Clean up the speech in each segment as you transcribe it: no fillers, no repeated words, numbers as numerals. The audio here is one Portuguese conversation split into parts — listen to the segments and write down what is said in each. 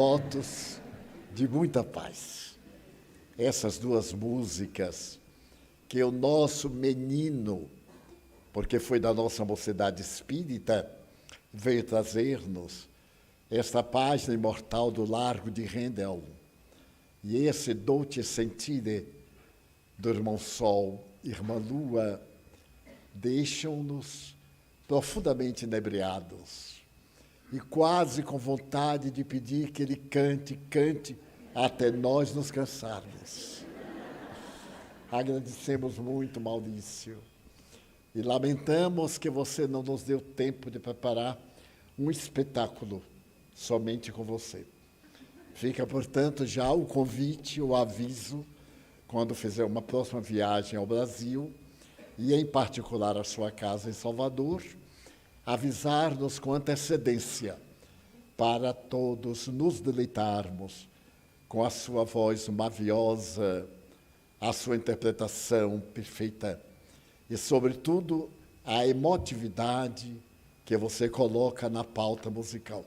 votos de muita paz. Essas duas músicas que o nosso menino, porque foi da nossa mocidade espírita, veio trazer-nos esta página imortal do Largo de Handel e esse dolce sentire do irmão Sol, irmã Lua, deixam-nos profundamente inebriados e quase com vontade de pedir que ele cante até nós nos cansarmos. Agradecemos muito, Maurício, e lamentamos que você não nos deu tempo de preparar um espetáculo somente com você. Fica, portanto, já o convite, o aviso, quando fizer uma próxima viagem ao Brasil, e em particular a sua casa em Salvador, avisar-nos com antecedência para todos nos deleitarmos com a sua voz maviosa, a sua interpretação perfeita e, sobretudo, a emotividade que você coloca na pauta musical.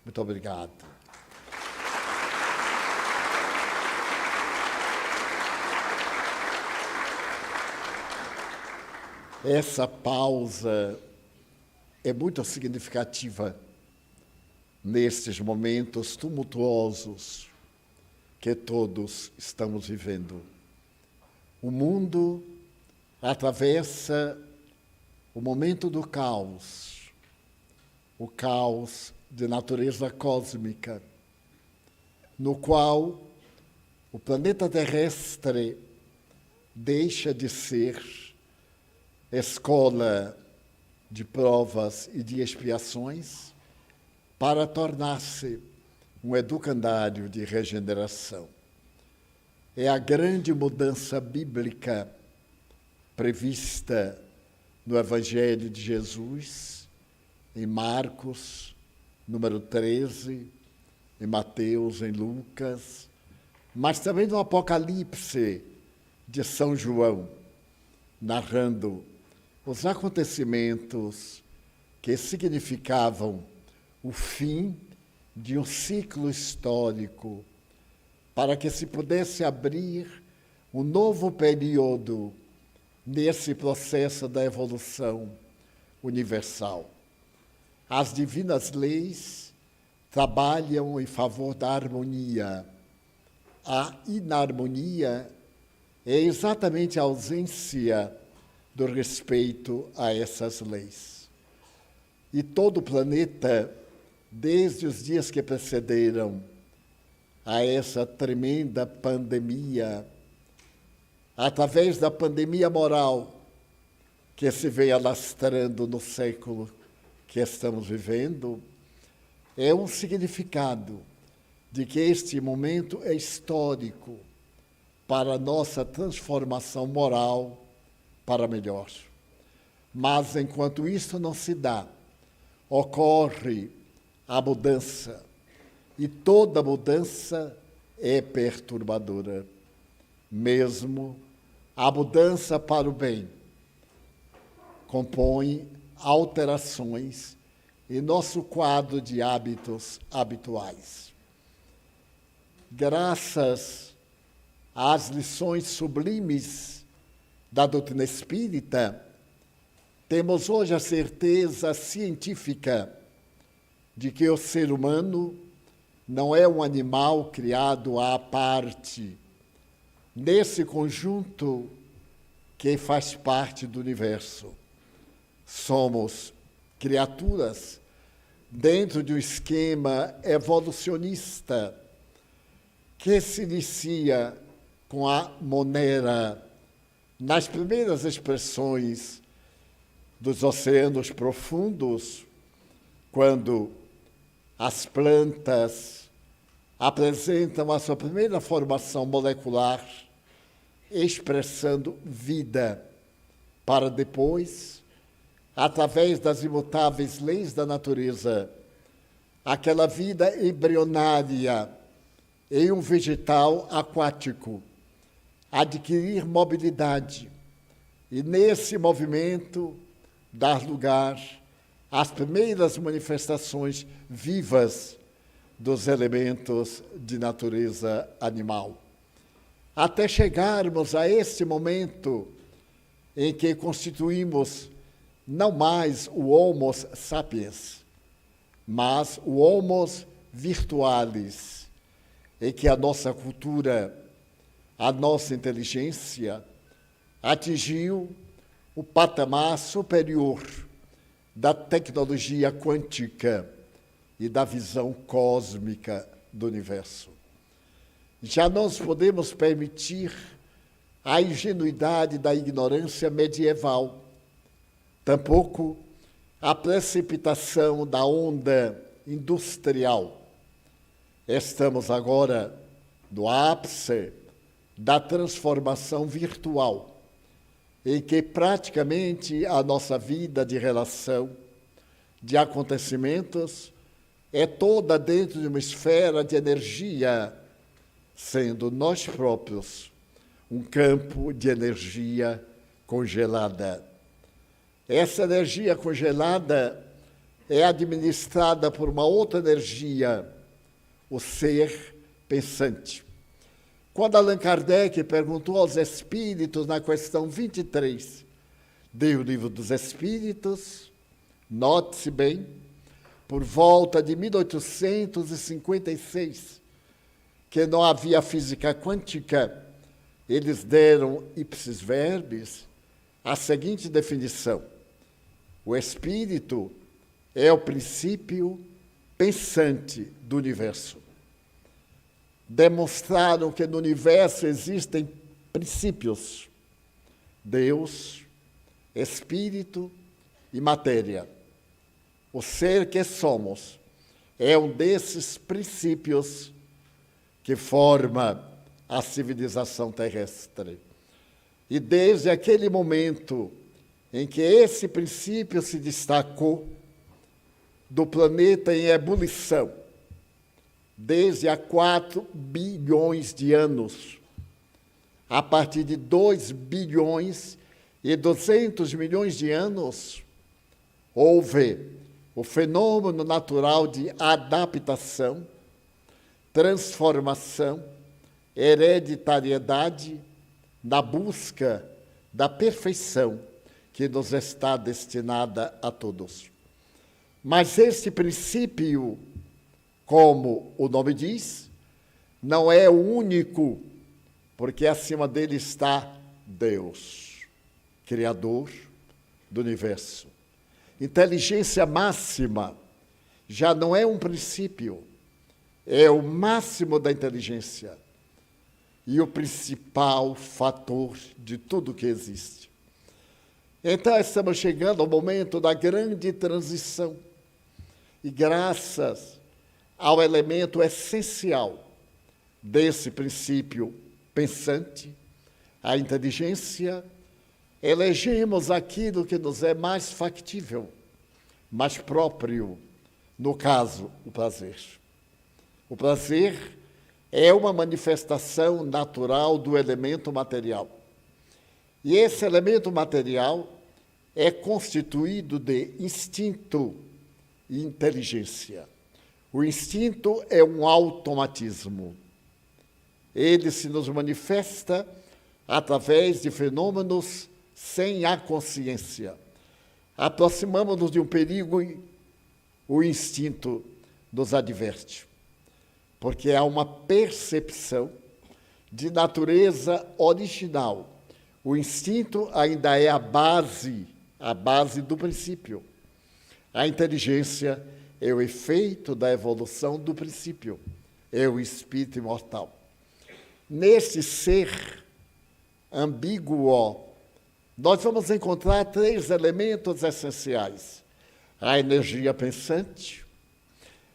Muito obrigado. Essa pausa é muito significativa nestes momentos tumultuosos que todos estamos vivendo. O mundo atravessa o momento do caos, o caos de natureza cósmica, no qual o planeta terrestre deixa de ser escola de provas e de expiações para tornar-se um educandário de regeneração. É a grande mudança bíblica prevista no Evangelho de Jesus, em Marcos, número 13, em Mateus, em Lucas, mas também no Apocalipse de São João, narrando os acontecimentos que significavam o fim de um ciclo histórico, para que se pudesse abrir um novo período nesse processo da evolução universal. As divinas leis trabalham em favor da harmonia. A inarmonia é exatamente a ausência do respeito a essas leis. E todo o planeta, desde os dias que precederam a essa tremenda pandemia, através da pandemia moral que se vem alastrando no século que estamos vivendo, é um significado de que este momento é histórico para a nossa transformação moral para melhor. Mas, enquanto isso não se dá, ocorre a mudança, e toda mudança é perturbadora. Mesmo a mudança para o bem compõe alterações em nosso quadro de hábitos habituais. Graças às lições sublimes da doutrina espírita, temos hoje a certeza científica de que o ser humano não é um animal criado à parte, nesse conjunto que faz parte do universo. Somos criaturas dentro de um esquema evolucionista que se inicia com a monera, nas primeiras expressões dos oceanos profundos, quando as plantas apresentam a sua primeira formação molecular, expressando vida, para depois, através das imutáveis leis da natureza, aquela vida embrionária em um vegetal aquático, adquirir mobilidade e, nesse movimento, dar lugar às primeiras manifestações vivas dos elementos de natureza animal, até chegarmos a este momento em que constituímos não mais o Homo sapiens, mas o Homo virtualis, em que a nossa cultura, a nossa inteligência atingiu o patamar superior da tecnologia quântica e da visão cósmica do universo. Já não nos podemos permitir a ingenuidade da ignorância medieval, tampouco a precipitação da onda industrial. Estamos agora no ápice da transformação virtual, em que praticamente a nossa vida de relação, de acontecimentos, é toda dentro de uma esfera de energia, sendo nós próprios um campo de energia congelada. Essa energia congelada é administrada por uma outra energia, o ser pensante. Quando Allan Kardec perguntou aos espíritos na questão 23 do Livro dos Espíritos, note-se bem, por volta de 1856, que não havia física quântica, eles deram ipsis verbis a seguinte definição: o espírito é o princípio pensante do universo. Demonstraram que no universo existem princípios: Deus, espírito e matéria. O ser que somos é um desses princípios que forma a civilização terrestre. E desde aquele momento em que esse princípio se destacou do planeta em ebulição, desde há 4 bilhões de anos, a partir de 2 bilhões e 200 milhões de anos, houve o fenômeno natural de adaptação, transformação, hereditariedade na busca da perfeição que nos está destinada a todos. Mas este princípio, como o nome diz, não é o único, porque acima dele está Deus, Criador do universo. Inteligência máxima já não é um princípio, é o máximo da inteligência e o principal fator de tudo que existe. Então, estamos chegando ao momento da grande transição e graças ao elemento essencial desse princípio pensante, a inteligência, elegemos aquilo que nos é mais factível, mais próprio, no caso, o prazer. O prazer é uma manifestação natural do elemento material. E esse elemento material é constituído de instinto e inteligência. O instinto é um automatismo. Ele se nos manifesta através de fenômenos sem a consciência. Aproximamos-nos de um perigo, o instinto nos adverte, porque há uma percepção de natureza original. O instinto ainda é a base do princípio. A inteligência é o efeito da evolução do princípio, é o espírito imortal. Nesse ser ambíguo, nós vamos encontrar 3 elementos essenciais: a energia pensante,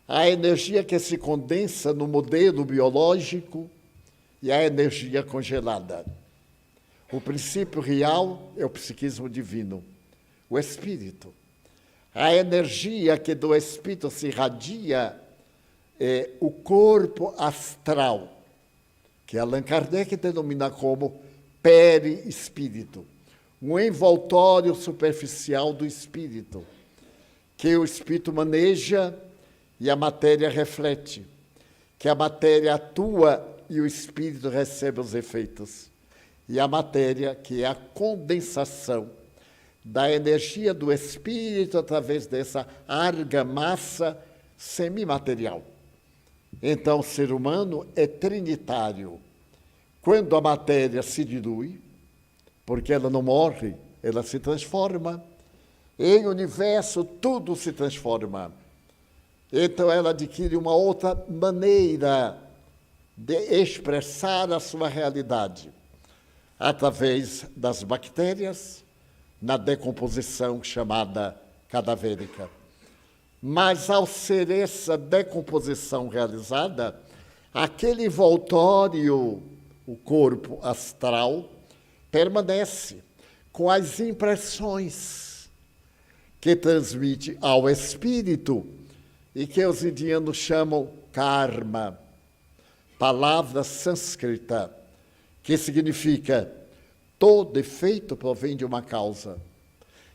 a energia que se condensa no modelo biológico e a energia congelada. O princípio real é o psiquismo divino, o espírito. A energia que do espírito se irradia é o corpo astral, que Allan Kardec denomina como perispírito, um envoltório superficial do espírito, que o espírito maneja e a matéria reflete. que a matéria atua e o espírito recebe os efeitos. E a matéria, que é a condensação da energia do espírito através dessa argamassa semimaterial. Então, o ser humano é trinitário. Quando a matéria se dilui, porque ela não morre, ela se transforma. Em universo, tudo se transforma. Então, ela adquire uma outra maneira de expressar a sua realidade, através das bactérias, na decomposição chamada cadavérica. Mas, ao ser essa decomposição realizada, aquele envoltório, o corpo astral, permanece com as impressões que transmite ao espírito e que os indianos chamam karma, palavra sânscrita, que significa todo efeito provém de uma causa.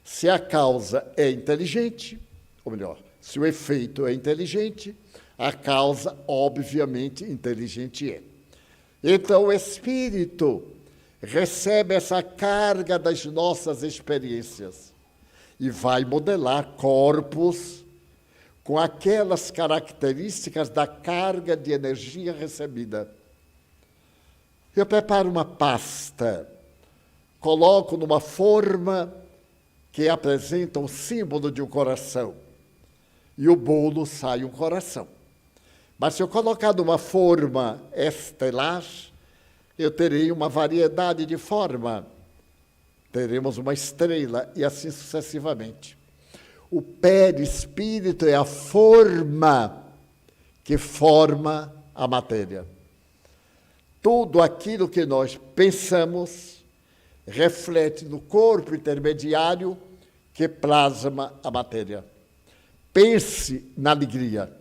Se a causa é inteligente, ou melhor, se o efeito é inteligente, a causa, obviamente, inteligente é. Então, o espírito recebe essa carga das nossas experiências e vai modelar corpos com aquelas características da carga de energia recebida. Eu preparo uma pasta, coloco numa forma que apresenta o símbolo de um coração, e o bolo sai um coração. Mas se eu colocar numa forma estelar, eu terei uma variedade de forma. Teremos uma estrela e assim sucessivamente. O perispírito é a forma que forma a matéria. Tudo aquilo que nós pensamos reflete no corpo intermediário que plasma a matéria. Pense na alegria.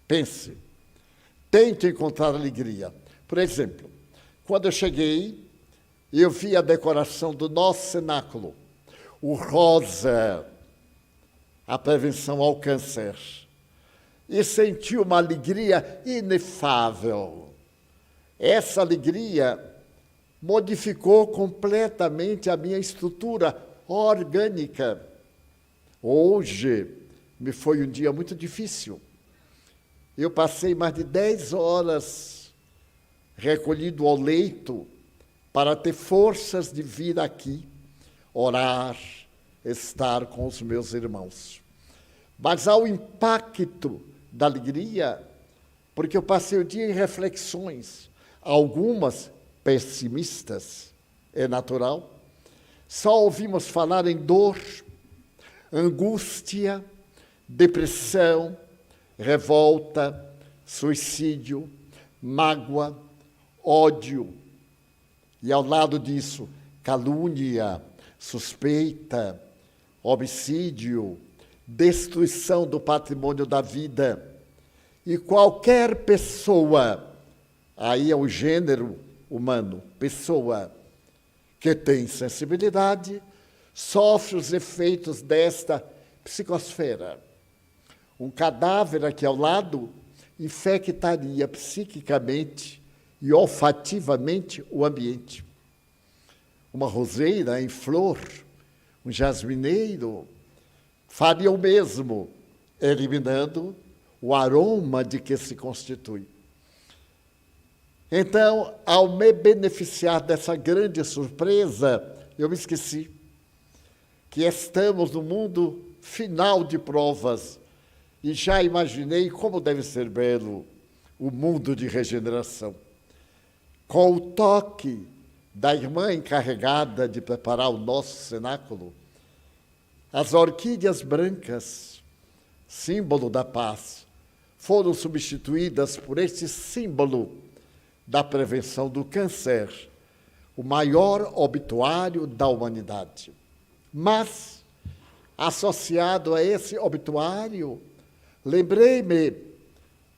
Pense. Tente encontrar alegria. Por exemplo, quando eu cheguei, eu vi a decoração do nosso cenáculo. O rosa, a prevenção ao câncer. E senti uma alegria inefável. Essa alegria modificou completamente a minha estrutura orgânica. Hoje, me foi um dia muito difícil. Eu passei mais de 10 horas recolhido ao leito para ter forças de vir aqui, orar, estar com os meus irmãos. Mas há o impacto da alegria, porque eu passei o dia em reflexões, algumas pessimistas, é natural. Só ouvimos falar em dor, angústia, depressão, revolta, suicídio, mágoa, ódio. E ao lado disso, calúnia, suspeita, homicídio, destruição do patrimônio da vida. E qualquer pessoa, aí é o gênero humano, pessoa que tem sensibilidade, sofre os efeitos desta psicosfera. Um cadáver aqui ao lado infectaria psiquicamente e olfativamente o ambiente. Uma roseira em flor, um jasmineiro, faria o mesmo, eliminando o aroma de que se constitui. Então, ao me beneficiar dessa grande surpresa, eu me esqueci que estamos no mundo final de provas e já imaginei como deve ser belo o mundo de regeneração. Com o toque da irmã encarregada de preparar o nosso cenáculo, as orquídeas brancas, símbolo da paz, foram substituídas por este símbolo da prevenção do câncer, o maior obituário da humanidade. Mas, associado a esse obituário, lembrei-me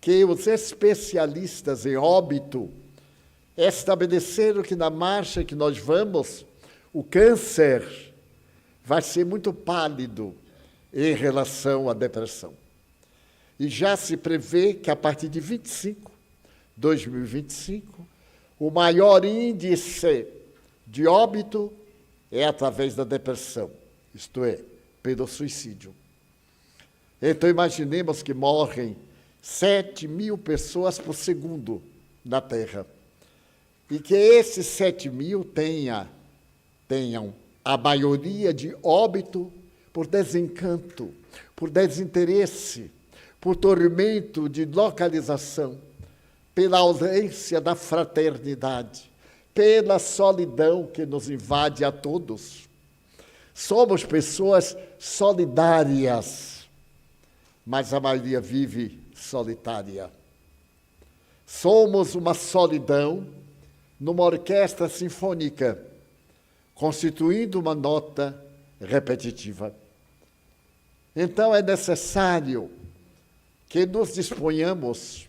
que os especialistas em óbito estabeleceram que na marcha que nós vamos, o câncer vai ser muito pálido em relação à depressão. E já se prevê que a partir de 25, 2025, o maior índice de óbito é através da depressão, isto é, pelo suicídio. Então, imaginemos que morrem 7.000 pessoas por segundo na Terra. E que esses 7.000 tenham a maioria de óbito por desencanto, por desinteresse, por tormento de localização, pela ausência da fraternidade, pela solidão que nos invade a todos. Somos pessoas solidárias, mas a maioria vive solitária. Somos uma solidão numa orquestra sinfônica, constituindo uma nota repetitiva. Então é necessário que nos disponhamos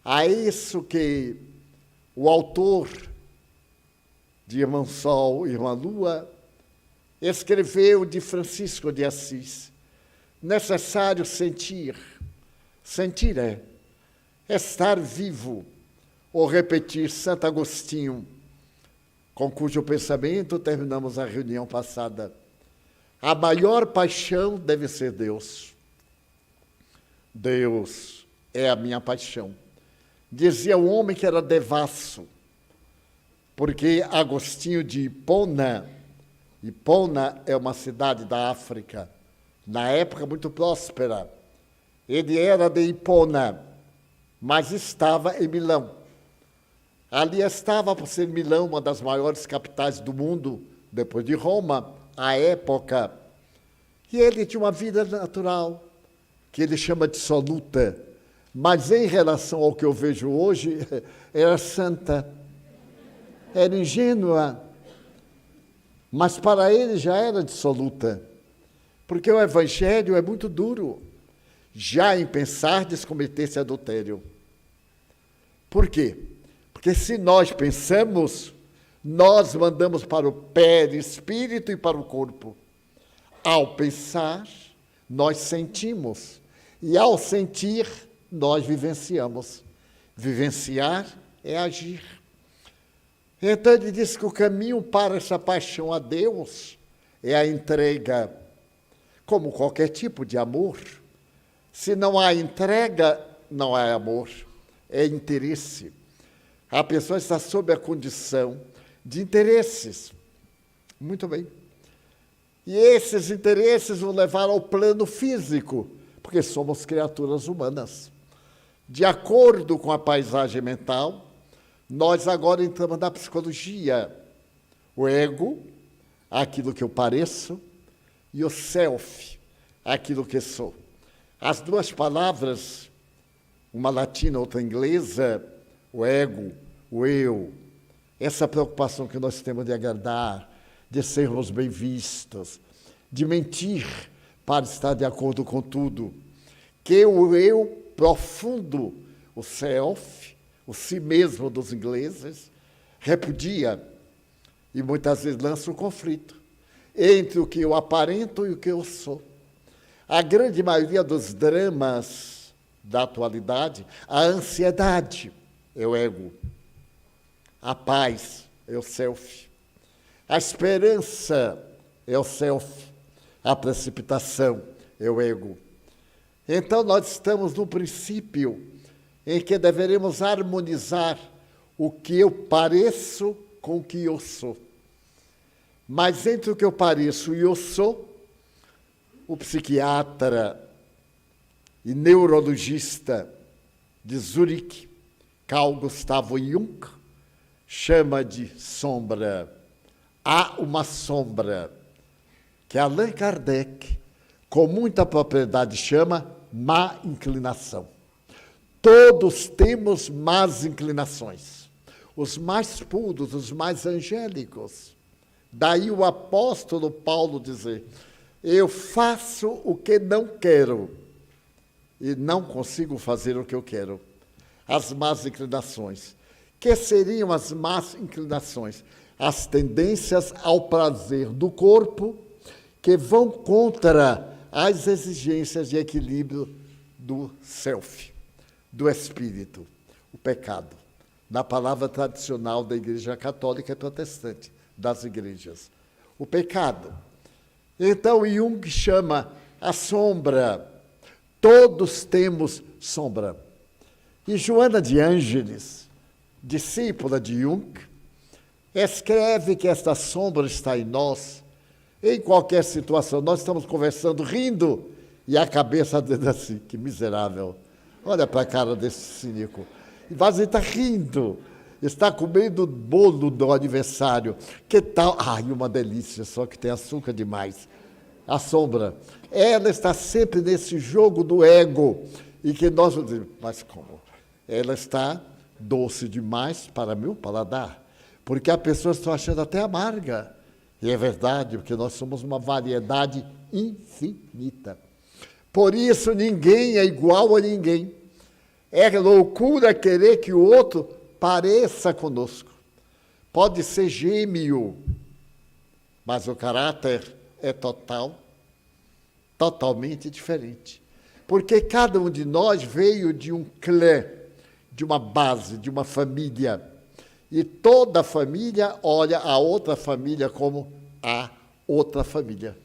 a isso que o autor de Irmão Sol, Irmã Lua, escreveu de Francisco de Assis. Necessário sentir. Sentir é estar vivo, ou repetir Santo Agostinho, com cujo pensamento terminamos a reunião passada. A maior paixão deve ser Deus. Deus é a minha paixão. Dizia um homem que era devasso, porque Agostinho de Hipona é uma cidade da África, na época muito próspera. Ele era de Hipona, mas estava em Milão. Ali estava, por ser Milão, uma das maiores capitais do mundo, depois de Roma, à época. E ele tinha uma vida natural, que ele chama de dissoluta, mas em relação ao que eu vejo hoje, era santa, era ingênua, mas para ele já era dissoluta, porque o Evangelho é muito duro, já em pensar cometer-se adultério. Por quê? Porque se nós pensamos, nós mandamos para o perispírito e para o corpo. Ao pensar, nós sentimos. E ao sentir, nós vivenciamos. Vivenciar é agir. Então ele diz que o caminho para essa paixão a Deus é a entrega, como qualquer tipo de amor. Se não há entrega, não há amor, é interesse. A pessoa está sob a condição de interesses. Muito bem. E esses interesses vão levar ao plano físico, porque somos criaturas humanas. De acordo com a paisagem mental, nós agora entramos na psicologia. O ego, aquilo que eu pareço, e o self, aquilo que sou. As duas palavras, uma latina, outra inglesa, o ego, o eu, essa preocupação que nós temos de agradar, de sermos bem vistos, de mentir para estar de acordo com tudo, que o eu profundo, o self, o si mesmo dos ingleses, repudia e muitas vezes lança um conflito entre o que eu aparento e o que eu sou. A grande maioria dos dramas da atualidade, a ansiedade é o ego, a paz é o self, a esperança é o self, a precipitação é o ego. Então, nós estamos no princípio em que deveremos harmonizar o que eu pareço com o que eu sou. Mas entre o que eu pareço e eu sou, o psiquiatra e neurologista de Zurique, Carl Gustav Jung, chama de sombra. Há uma sombra que Allan Kardec, com muita propriedade, chama má inclinação. Todos temos más inclinações, os mais puros, os mais angélicos. Daí o apóstolo Paulo dizer: eu faço o que não quero e não consigo fazer o que eu quero. As más inclinações. Que seriam as más inclinações? As tendências ao prazer do corpo que vão contra as exigências de equilíbrio do self, do espírito. o pecado, na palavra tradicional da Igreja Católica e Protestante, das igrejas. O pecado. Então, Jung chama a sombra. Todos temos sombra. E Joana de Ângeles, discípula de Jung, escreve que esta sombra está em nós, em qualquer situação. Nós estamos conversando, rindo, e a cabeça dele assim, que miserável. Olha para a cara desse cínico. E você está rindo, está comendo o bolo do aniversário. Que tal? Ai, uma delícia, só que tem açúcar demais. A sombra. Ela está sempre nesse jogo do ego. E que nós vamos dizer, mas como? Ela está doce demais para meu paladar. Porque as pessoas estão achando até amarga. E é verdade, porque nós somos uma variedade infinita. Por isso, ninguém é igual a ninguém. É loucura querer que o outro pareça conosco. Pode ser gêmeo, mas o caráter é totalmente diferente. Porque cada um de nós veio de um clã, de uma base, de uma família. E toda família olha a outra família como a outra família.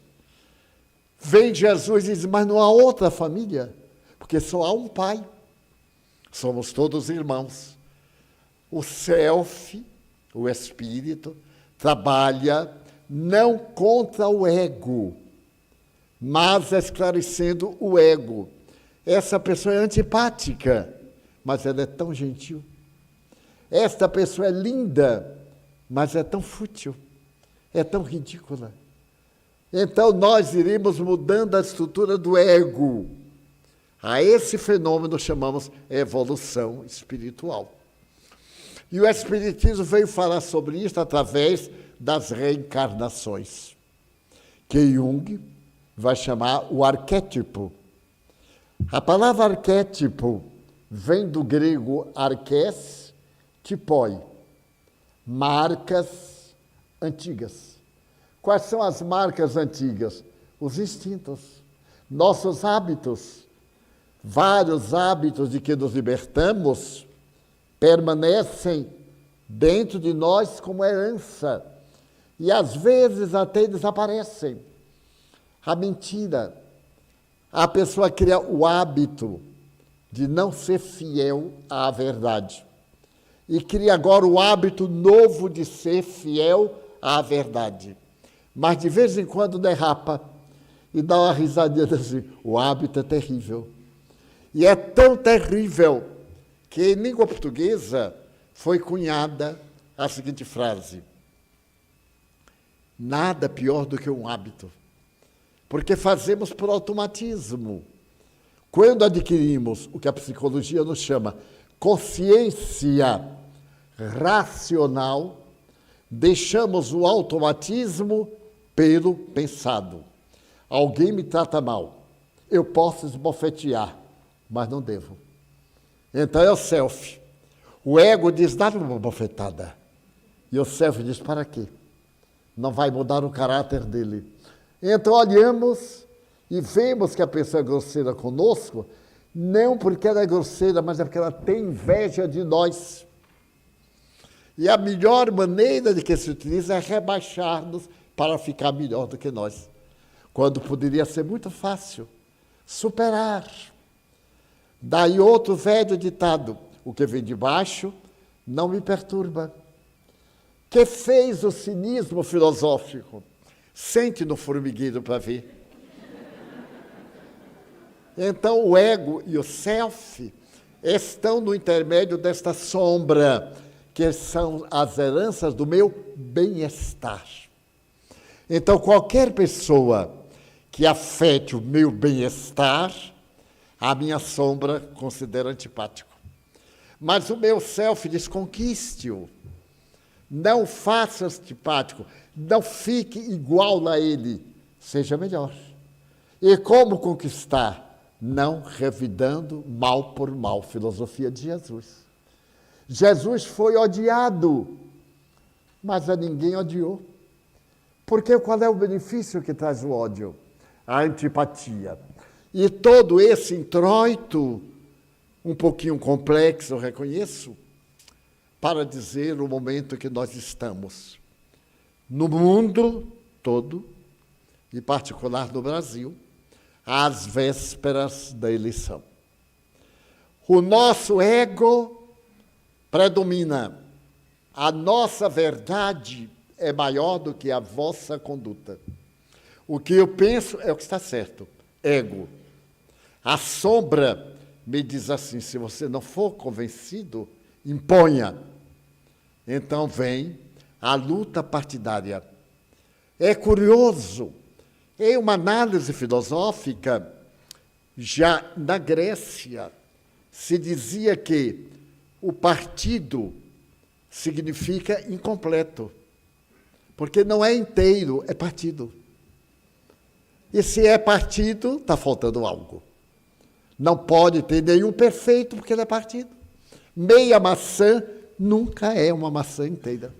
Vem Jesus e diz, mas não há outra família, porque só há um pai. Somos todos irmãos. O self, o espírito, trabalha não contra o ego, mas esclarecendo o ego. Essa pessoa é antipática, mas ela é tão gentil. Esta pessoa é linda, mas é tão fútil, é tão ridícula. Então, nós iremos mudando a estrutura do ego. A esse fenômeno chamamos evolução espiritual. E o Espiritismo veio falar sobre isso através das reencarnações, que Jung vai chamar o arquétipo. A palavra arquétipo vem do grego arqués, tipoi, marcas antigas. Quais são as marcas antigas? Os instintos, nossos hábitos. Vários hábitos de que nos libertamos permanecem dentro de nós como herança e às vezes até desaparecem. A mentira. A pessoa cria o hábito de não ser fiel à verdade e cria agora o hábito novo de ser fiel à verdade. Mas de vez em quando derrapa e dá uma risadinha assim. O hábito é terrível. E é tão terrível que em língua portuguesa foi cunhada a seguinte frase: nada pior do que um hábito, porque fazemos por automatismo. Quando adquirimos o que a psicologia nos chama consciência racional, deixamos o automatismo pelo pensado. Alguém me trata mal, eu posso esbofetear, mas não devo. Então é o self. O ego diz, dá uma bofetada. E o self diz, para quê? Não vai mudar o caráter dele. Então olhamos e vemos que a pessoa é grosseira conosco, não porque ela é grosseira, mas é porque ela tem inveja de nós. E a melhor maneira de que se utiliza é rebaixar-nos para ficar melhor do que nós. Quando poderia ser muito fácil superar. Daí outro velho ditado, o que vem de baixo não me perturba. Que fez o cinismo filosófico? Sente no formigueiro para ver. Então o ego e o self estão no intermédio desta sombra, que são as heranças do meu bem-estar. Então qualquer pessoa que afete o meu bem-estar, a minha sombra considera antipático. Mas o meu self diz, conquiste-o. Não faça antipático, não fique igual a ele, seja melhor. E como conquistar? Não revidando mal por mal, filosofia de Jesus. Jesus foi odiado, mas a ninguém odiou. Porque qual é o benefício que traz o ódio? A antipatia. E todo esse introito, um pouquinho complexo, eu reconheço, para dizer o momento que nós estamos. No mundo todo, em particular no Brasil, às vésperas da eleição. O nosso ego predomina. A nossa verdade é maior do que a vossa conduta. O que eu penso é o que está certo. Ego. A sombra me diz assim, se você não for convencido, imponha. Então vem a luta partidária. É curioso, em uma análise filosófica, já na Grécia, se dizia que o partido significa incompleto, porque não é inteiro, é partido. E se é partido, está faltando algo. Não pode ter nenhum perfeito, porque ele é partido. Meia maçã nunca é uma maçã inteira.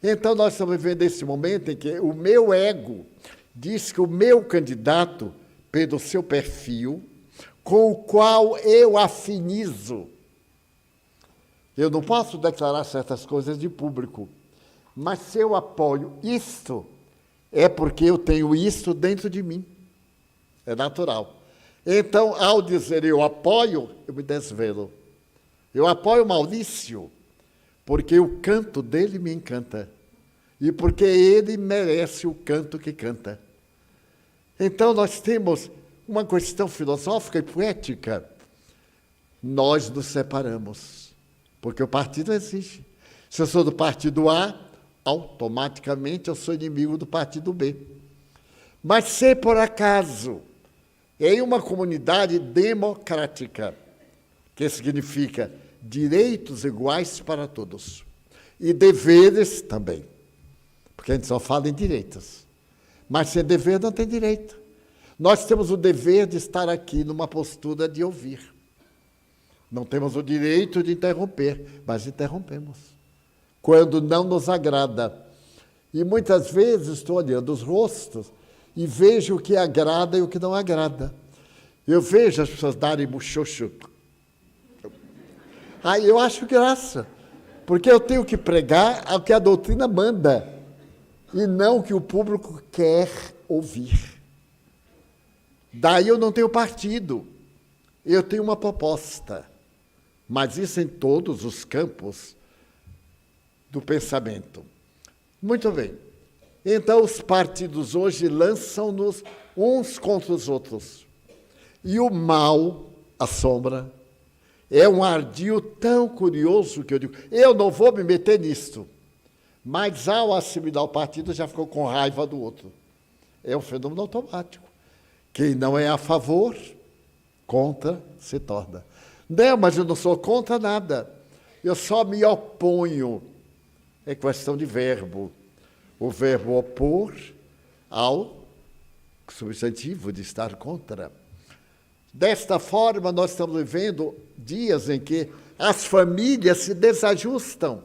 Então, nós estamos vivendo esse momento em que o meu ego diz que o meu candidato, pelo seu perfil, com o qual eu afinizo. Eu não posso declarar certas coisas de público, mas se eu apoio isto, é porque eu tenho isto dentro de mim. É natural. Então, ao dizer eu apoio, eu me desvelo. Eu apoio Maurício, porque o canto dele me encanta. E porque ele merece o canto que canta. Então, nós temos uma questão filosófica e poética. Nós nos separamos, porque o partido existe. Se eu sou do partido A, automaticamente eu sou inimigo do partido B. Mas se por acaso, em uma comunidade democrática, que significa direitos iguais para todos, e deveres também, porque a gente só fala em direitos, mas sem dever não tem direito. Nós temos o dever de estar aqui numa postura de ouvir. Não temos o direito de interromper, mas interrompemos, quando não nos agrada. E muitas vezes estou olhando os rostos e vejo o que agrada e o que não agrada. Eu vejo as pessoas darem muxoxo. Aí eu acho graça, porque eu tenho que pregar o que a doutrina manda, e não o que o público quer ouvir. Daí eu não tenho partido, eu tenho uma proposta, mas isso em todos os campos do pensamento. Muito bem. Então, os partidos hoje lançam-nos uns contra os outros. E o mal, a sombra, é um ardil tão curioso que eu digo, eu não vou me meter nisto. Mas, ao assimilar o partido, já ficou com raiva do outro. É um fenômeno automático. Quem não é a favor, contra se torna. Não, mas eu não sou contra nada. Eu só me oponho. É questão de verbo. O verbo opor ao substantivo de estar contra. Desta forma, nós estamos vivendo dias em que as famílias se desajustam.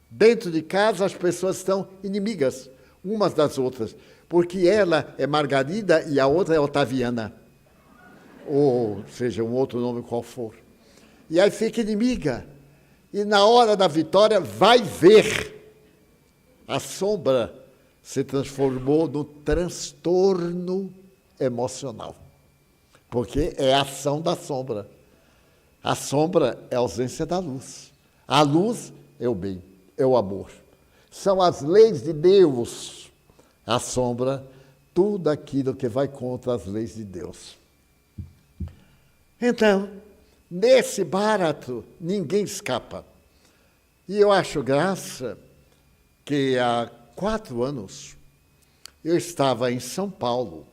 Dentro de casa, as pessoas estão inimigas umas das outras, porque ela é Margarida e a outra é Otaviana, ou seja, um outro nome qual for. E aí fica inimiga. E na hora da vitória, vai ver. A sombra se transformou no transtorno emocional, porque é a ação da sombra. A sombra é a ausência da luz. A luz é o bem, é o amor. São as leis de Deus. A sombra, tudo aquilo que vai contra as leis de Deus. Então, nesse barato, ninguém escapa. E eu acho graça que há 4 anos eu estava em São Paulo,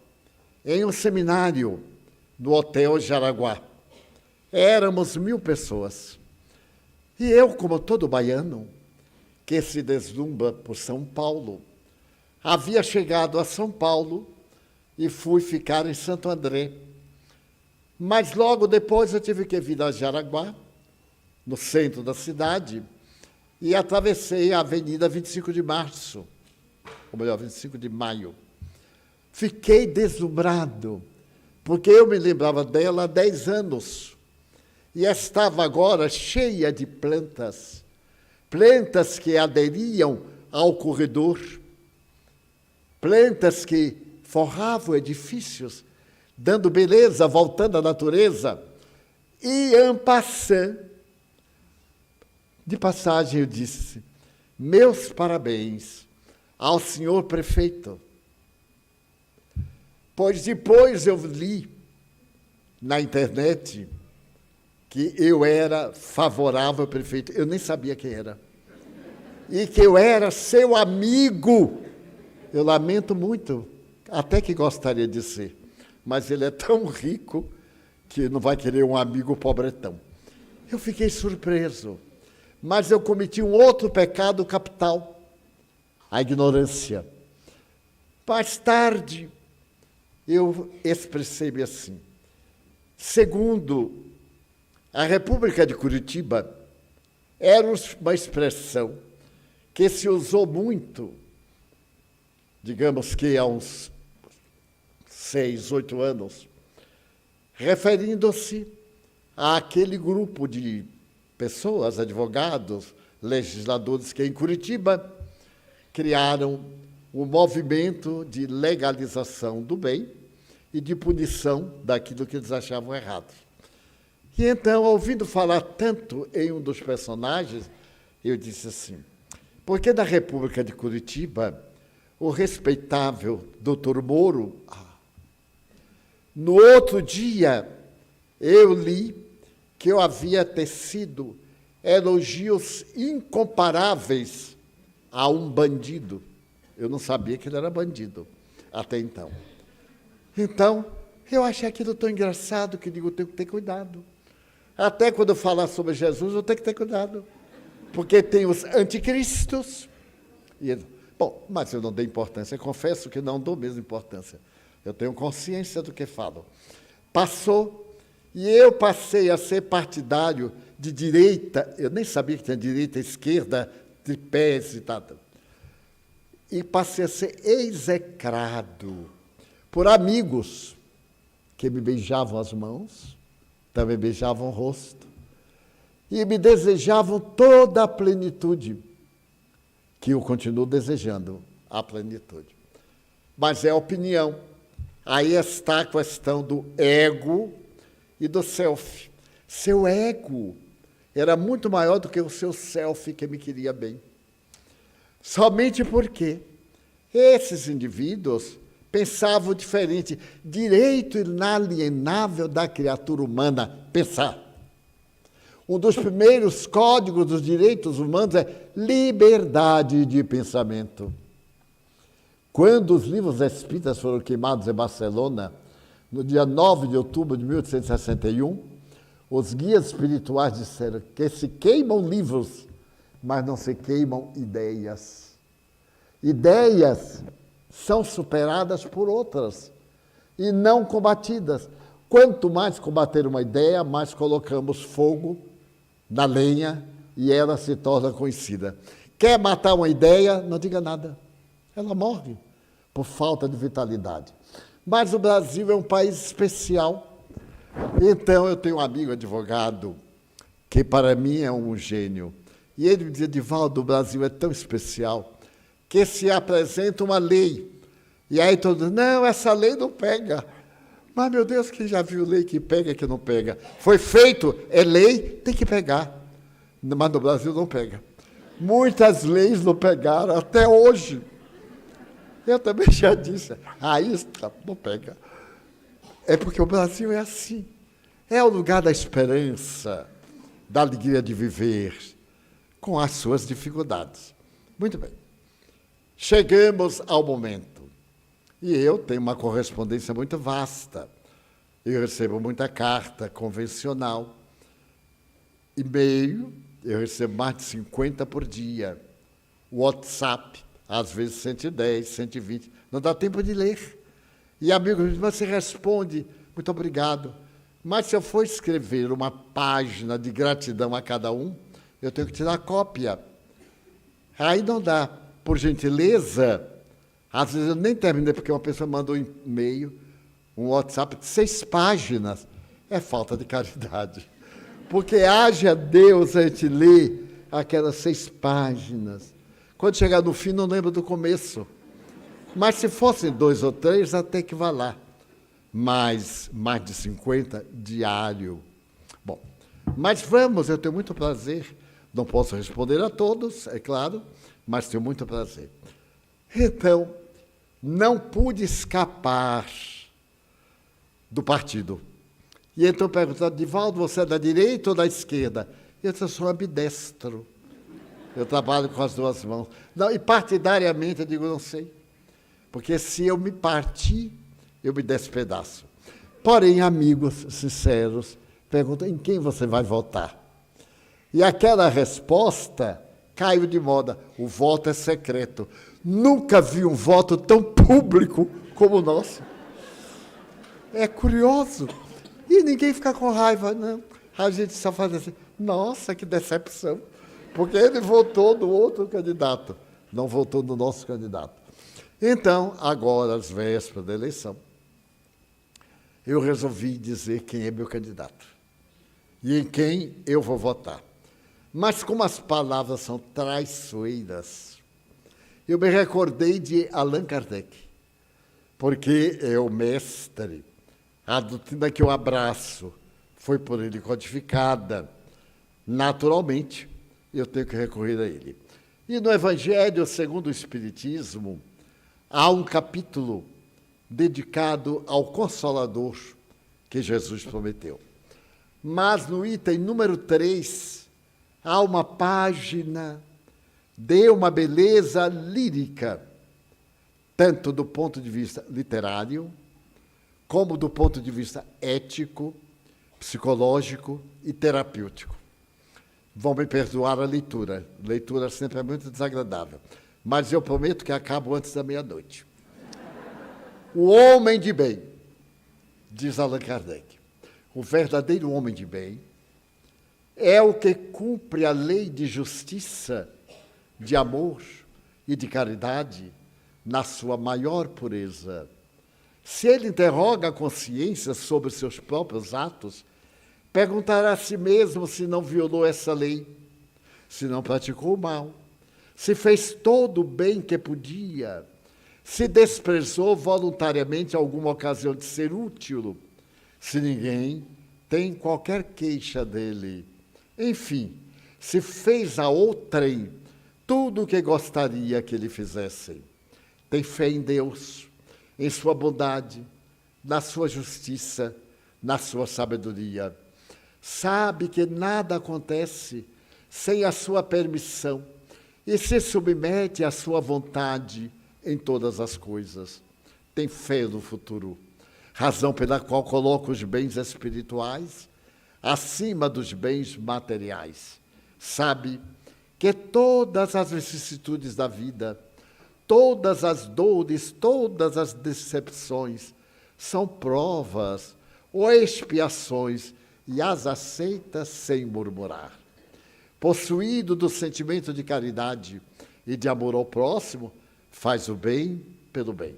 em um seminário no Hotel Jaraguá. Éramos 1000 pessoas. E eu, como todo baiano, que se deslumbra por São Paulo, havia chegado a São Paulo e fui ficar em Santo André. Mas logo depois eu tive que vir a Jaraguá, no centro da cidade, e atravessei a Avenida 25 de Março, ou melhor, 25 de Maio. Fiquei deslumbrado, porque eu me lembrava dela há 10 anos, e estava agora cheia de plantas, plantas que aderiam ao corredor, plantas que forravam edifícios, dando beleza, voltando à natureza. E, en passant, de passagem, eu disse: meus parabéns ao senhor prefeito. Pois depois eu li na internet que eu era favorável ao prefeito. Eu nem sabia quem era. E que eu era seu amigo. Eu lamento muito, até que gostaria de ser. Mas ele é tão rico que não vai querer um amigo pobretão. Eu fiquei surpreso. Mas eu cometi um outro pecado capital, a ignorância. Mais tarde, eu expressei-me assim: segundo a República de Curitiba, era uma expressão que se usou muito, digamos que há uns 6, 8 anos, referindo-se àquele grupo de pessoas, advogados, legisladores que em Curitiba criaram o movimento de legalização do bem e de punição daquilo que eles achavam errado. E então, ouvindo falar tanto em um dos personagens, eu disse assim: porque na República de Curitiba, o respeitável doutor Moro, no outro dia, eu li que eu havia tecido elogios incomparáveis a um bandido. Eu não sabia que ele era bandido até então. Então, eu achei aquilo tão engraçado que digo: eu tenho que ter cuidado. Até quando eu falar sobre Jesus, eu tenho que ter cuidado. Porque tem os anticristos. Bom, mas eu não dei importância. Eu confesso que não dou mesmo importância. Eu tenho consciência do que falo. Passou, e eu passei a ser partidário de direita. Eu nem sabia que tinha direita, esquerda, tripés e tal. E passei a ser execrado por amigos que me beijavam as mãos, também beijavam o rosto, e me desejavam toda a plenitude, que eu continuo desejando, a plenitude. Mas é opinião. Aí está a questão do ego e do self. Seu ego era muito maior do que o seu self, que me queria bem. Somente porque esses indivíduos pensavam diferente. Direito inalienável da criatura humana, pensar. Um dos primeiros códigos dos direitos humanos é liberdade de pensamento. Quando os livros espíritas foram queimados em Barcelona, no dia 9 de outubro de 1861, os guias espirituais disseram que se queimam livros, mas não se queimam ideias. Ideias são superadas por outras e não combatidas. Quanto mais combater uma ideia, mais colocamos fogo na lenha e ela se torna conhecida. Quer matar uma ideia? Não diga nada. Ela morre por falta de vitalidade. Mas o Brasil é um país especial. Então, eu tenho um amigo advogado que, para mim, é um gênio. E ele me dizia: Divaldo, o Brasil é tão especial que se apresenta uma lei. E aí todo mundo: não, essa lei não pega. Mas, meu Deus, quem já viu lei que pega e que não pega? Foi feito, é lei, tem que pegar. Mas no Brasil não pega. Muitas leis não pegaram até hoje. Eu também já disse: isso não pega. É porque o Brasil é assim. É o lugar da esperança, da alegria de viver, com as suas dificuldades. Muito bem. Chegamos ao momento. E eu tenho uma correspondência muito vasta. Eu recebo muita carta convencional, e-mail, eu recebo mais de 50 por dia. WhatsApp, às vezes 110, 120. Não dá tempo de ler. E amigos me dizem: você responde, muito obrigado. Mas se eu for escrever uma página de gratidão a cada um, eu tenho que tirar cópia. Aí não dá. Por gentileza, às vezes eu nem terminei, porque uma pessoa mandou um e-mail, um WhatsApp de 6 páginas. É falta de caridade. Porque haja Deus, a gente lê aquelas 6 páginas. Quando chegar no fim, não lembra do começo. Mas se fossem 2 ou 3, até que vá lá. Mas mais de 50 diário. Bom, mas vamos, eu tenho muito prazer. Não posso responder a todos, é claro, mas tenho muito prazer. Então, não pude escapar do partido. E então perguntaram, Divaldo, você é da direita ou da esquerda? Eu disse, eu sou ambidestro. Eu trabalho com as 2 mãos. Não, e partidariamente eu digo, não sei. Porque se eu me partir, eu me despedaço. Porém, amigos sinceros perguntam, em quem você vai votar? E aquela resposta caiu de moda. O voto é secreto. Nunca vi um voto tão público como o nosso. É curioso. E ninguém fica com raiva, não. A gente só faz assim, nossa, que decepção. Porque ele votou no outro candidato, não votou no nosso candidato. Então, agora, às vésperas da eleição, eu resolvi dizer quem é meu candidato e em quem eu vou votar. Mas como as palavras são traiçoeiras, eu me recordei de Allan Kardec, porque é o mestre. A doutrina que eu abraço foi por ele codificada. Naturalmente, eu tenho que recorrer a ele. E no Evangelho segundo o Espiritismo, há um capítulo dedicado ao Consolador que Jesus prometeu. Mas no item número 3, há uma página de uma beleza lírica, tanto do ponto de vista literário, como do ponto de vista ético, psicológico e terapêutico. Vão me perdoar a leitura. Leitura sempre é muito desagradável. Mas eu prometo que acabo antes da meia-noite. O homem de bem, diz Allan Kardec, o verdadeiro homem de bem é o que cumpre a lei de justiça, de amor e de caridade na sua maior pureza. Se ele interroga a consciência sobre seus próprios atos, perguntará a si mesmo se não violou essa lei, se não praticou o mal, se fez todo o bem que podia, se desprezou voluntariamente alguma ocasião de ser útil, se ninguém tem qualquer queixa dele. Enfim, se fez a outrem tudo o que gostaria que lhe fizessem. Tem fé em Deus, em sua bondade, na sua justiça, na sua sabedoria. Sabe que nada acontece sem a sua permissão e se submete à sua vontade em todas as coisas. Tem fé no futuro, razão pela qual coloca os bens espirituais acima dos bens materiais. Sabe que todas as vicissitudes da vida, todas as dores, todas as decepções são provas ou expiações e as aceita sem murmurar. Possuído do sentimento de caridade e de amor ao próximo, faz o bem pelo bem.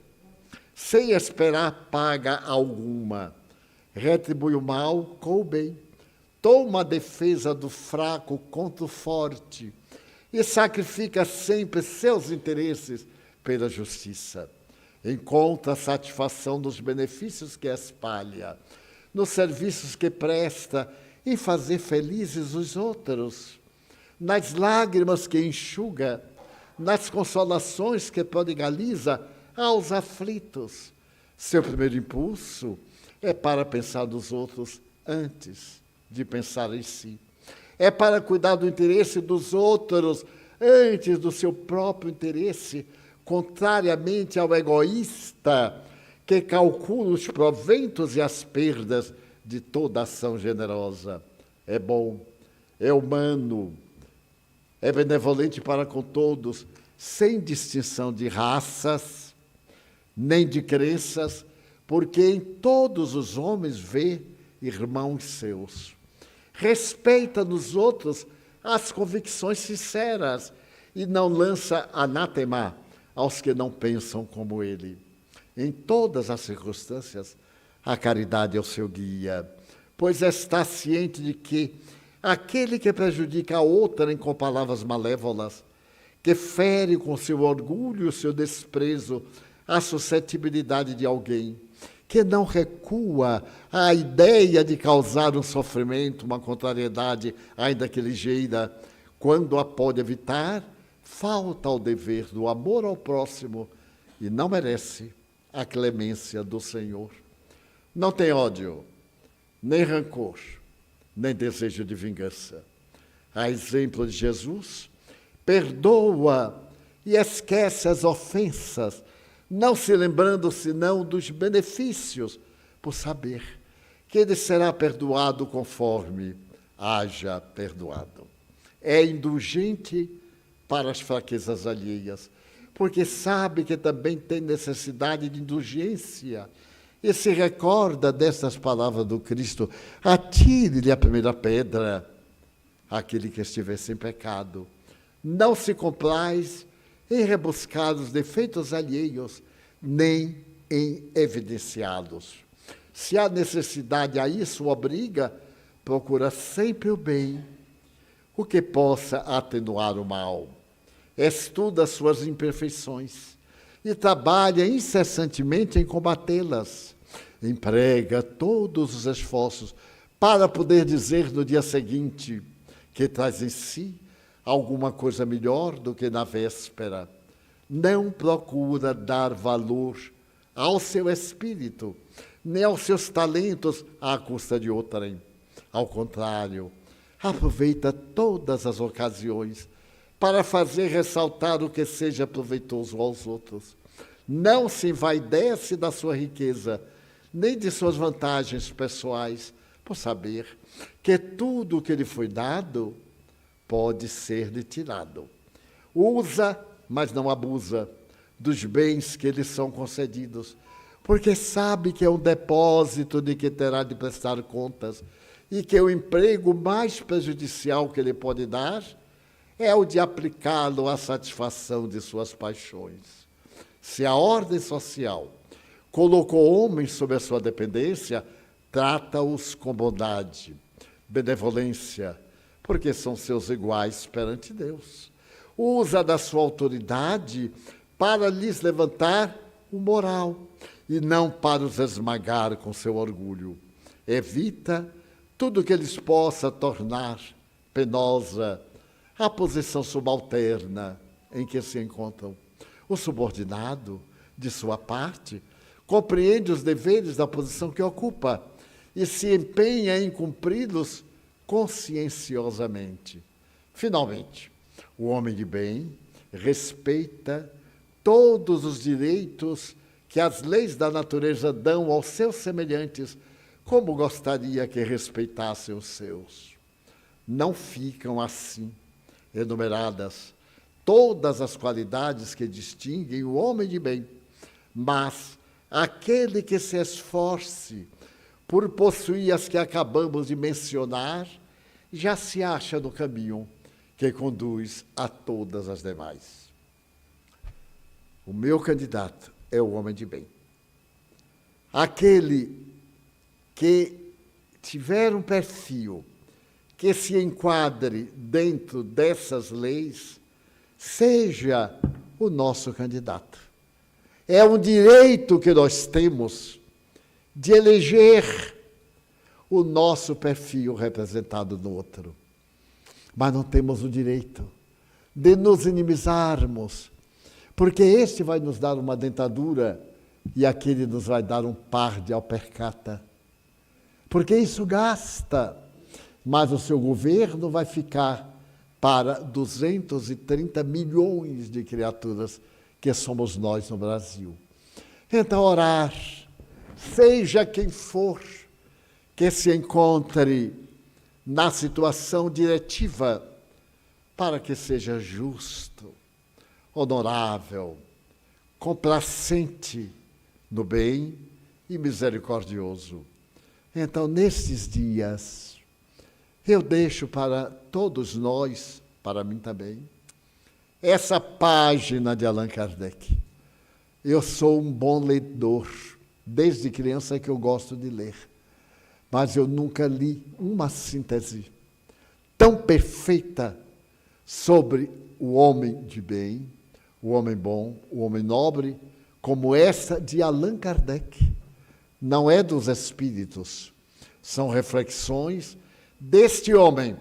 Sem esperar paga alguma, retribui o mal com o bem. Toma a defesa do fraco contra o forte e sacrifica sempre seus interesses pela justiça. Encontra satisfação nos benefícios que espalha, nos serviços que presta e fazer felizes os outros, nas lágrimas que enxuga, nas consolações que prodigaliza aos aflitos. Seu primeiro impulso é para pensar nos outros antes de pensar em si. É para cuidar do interesse dos outros antes do seu próprio interesse, contrariamente ao egoísta que calcula os proventos e as perdas de toda ação generosa. É bom, é humano, é benevolente para com todos, sem distinção de raças, nem de crenças, porque em todos os homens vê irmãos seus. Respeita nos outros as convicções sinceras e não lança anátema aos que não pensam como ele. Em todas as circunstâncias, a caridade é o seu guia, pois está ciente de que aquele que prejudica a outrem com palavras malévolas, que fere com seu orgulho e seu desprezo a suscetibilidade de alguém, que não recua à ideia de causar um sofrimento, uma contrariedade, ainda que ligeira, quando a pode evitar, falta ao dever do amor ao próximo e não merece a clemência do Senhor. Não tem ódio, nem rancor, nem desejo de vingança. A exemplo de Jesus, perdoa e esquece as ofensas, não se lembrando senão dos benefícios, por saber que ele será perdoado conforme haja perdoado. É indulgente para as fraquezas alheias, porque sabe que também tem necessidade de indulgência, e se recorda dessas palavras do Cristo: atire-lhe a primeira pedra, aquele que estiver sem pecado. Não se complaz em rebuscar os defeitos alheios, nem em evidenciá-los. Se há necessidade a isso obriga, procura sempre o bem, o que possa atenuar o mal. Estuda suas imperfeições e trabalha incessantemente em combatê-las. Emprega todos os esforços para poder dizer no dia seguinte que traz em si alguma coisa melhor do que na véspera. Não procura dar valor ao seu espírito, nem aos seus talentos à custa de outrem. Ao contrário, aproveita todas as ocasiões para fazer ressaltar o que seja proveitoso aos outros. Não se envaidece da sua riqueza, nem de suas vantagens pessoais, por saber que tudo o que lhe foi dado pode ser-lhe tirado. Usa, mas não abusa, dos bens que lhe são concedidos, porque sabe que é um depósito de que terá de prestar contas e que o emprego mais prejudicial que lhe pode dar é o de aplicá-lo à satisfação de suas paixões. Se a ordem social colocou homens sob a sua dependência, trata-os com bondade, benevolência, porque são seus iguais perante Deus. Usa da sua autoridade para lhes levantar o moral e não para os esmagar com seu orgulho. Evita tudo que lhes possa tornar penosa a posição subalterna em que se encontram. O subordinado, de sua parte, compreende os deveres da posição que ocupa e se empenha em cumpri-los conscienciosamente. Finalmente, o homem de bem respeita todos os direitos que as leis da natureza dão aos seus semelhantes, como gostaria que respeitassem os seus. Não ficam assim enumeradas todas as qualidades que distinguem o homem de bem, mas aquele que se esforce por possuir as que acabamos de mencionar, já se acha no caminho que conduz a todas as demais. O meu candidato é o homem de bem. Aquele que tiver um perfil que se enquadre dentro dessas leis, seja o nosso candidato. É um direito que nós temos de eleger o nosso perfil representado no outro. Mas não temos o direito de nos inimizarmos, porque este vai nos dar uma dentadura e aquele nos vai dar um par de alpercata. Porque isso gasta, mas o seu governo vai ficar para 230 milhões de criaturas que somos nós no Brasil. Então, orar, seja quem for que se encontre na situação diretiva, para que seja justo, honorável, complacente no bem e misericordioso. Então, nestes dias, eu deixo para todos nós, para mim também, essa página de Allan Kardec. Eu sou um bom leitor, desde criança que eu gosto de ler, mas eu nunca li uma síntese, tão perfeita sobre o homem de bem, o homem bom, o homem nobre, como essa de Allan Kardec. Não é dos espíritos, são reflexões deste homem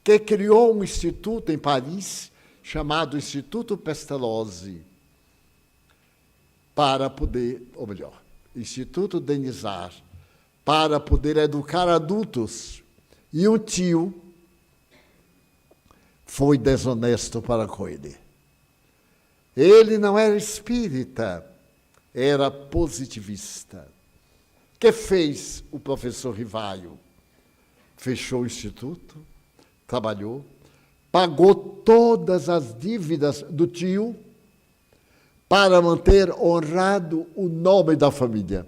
que criou um instituto em Paris chamado Instituto Pestalozzi para poder, ou melhor, Instituto Denisard, para poder educar adultos. E um tio foi desonesto para com ele. Ele não era espírita, era positivista. O que fez o professor Rivaio? Fechou o instituto, trabalhou, pagou todas as dívidas do tio para manter honrado o nome da família.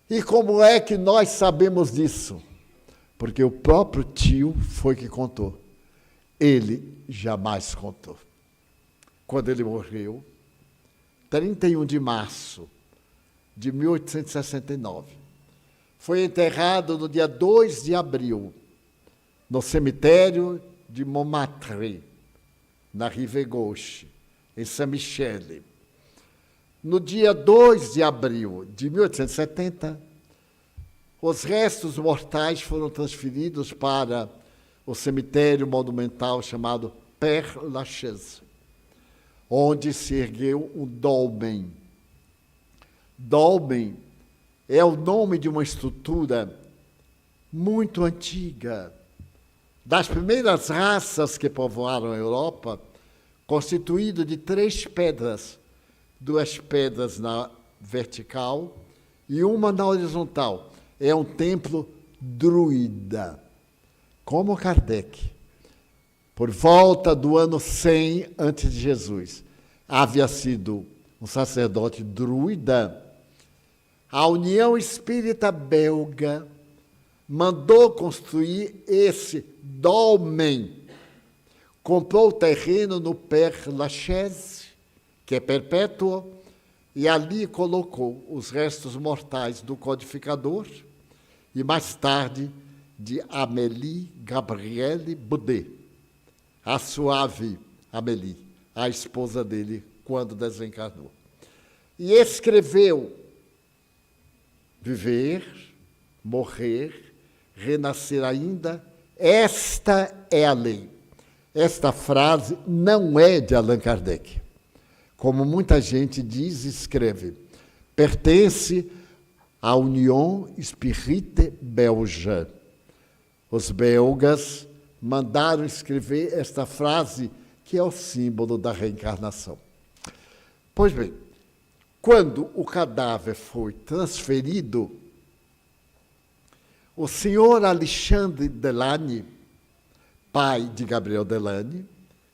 E como é que nós sabemos disso? Porque o próprio tio foi que contou. Ele jamais contou. Quando ele morreu, 31 de março de 1869, foi enterrado no dia 2 de abril, no cemitério de Montmartre, na Rive Gauche, em Saint-Michel. No dia 2 de abril de 1870, os restos mortais foram transferidos para o cemitério monumental chamado Père Lachaise, onde se ergueu um dolmen. Dolmen é o nome de uma estrutura muito antiga, das primeiras raças que povoaram a Europa, constituído de 3 pedras, 2 pedras na vertical e uma na horizontal. É um templo druida, como Kardec. Por volta do ano 100 antes de Jesus, havia sido um sacerdote druida. A União Espírita Belga mandou construir esse dolmen. Comprou o terreno no Père Lachaise, que é perpétuo, e ali colocou os restos mortais do codificador e, mais tarde, de Amélie Gabrielle Boudet, a suave Amélie, a esposa dele, quando desencarnou. E escreveu: viver, morrer, renascer ainda, esta é a lei. Esta frase não é de Allan Kardec, como muita gente diz e escreve. Pertence à Union Spirite Belge. Os belgas mandaram escrever esta frase, que é o símbolo da reencarnação. Pois bem, quando o cadáver foi transferido, o senhor Alexandre Delany, pai de Gabriel Delany,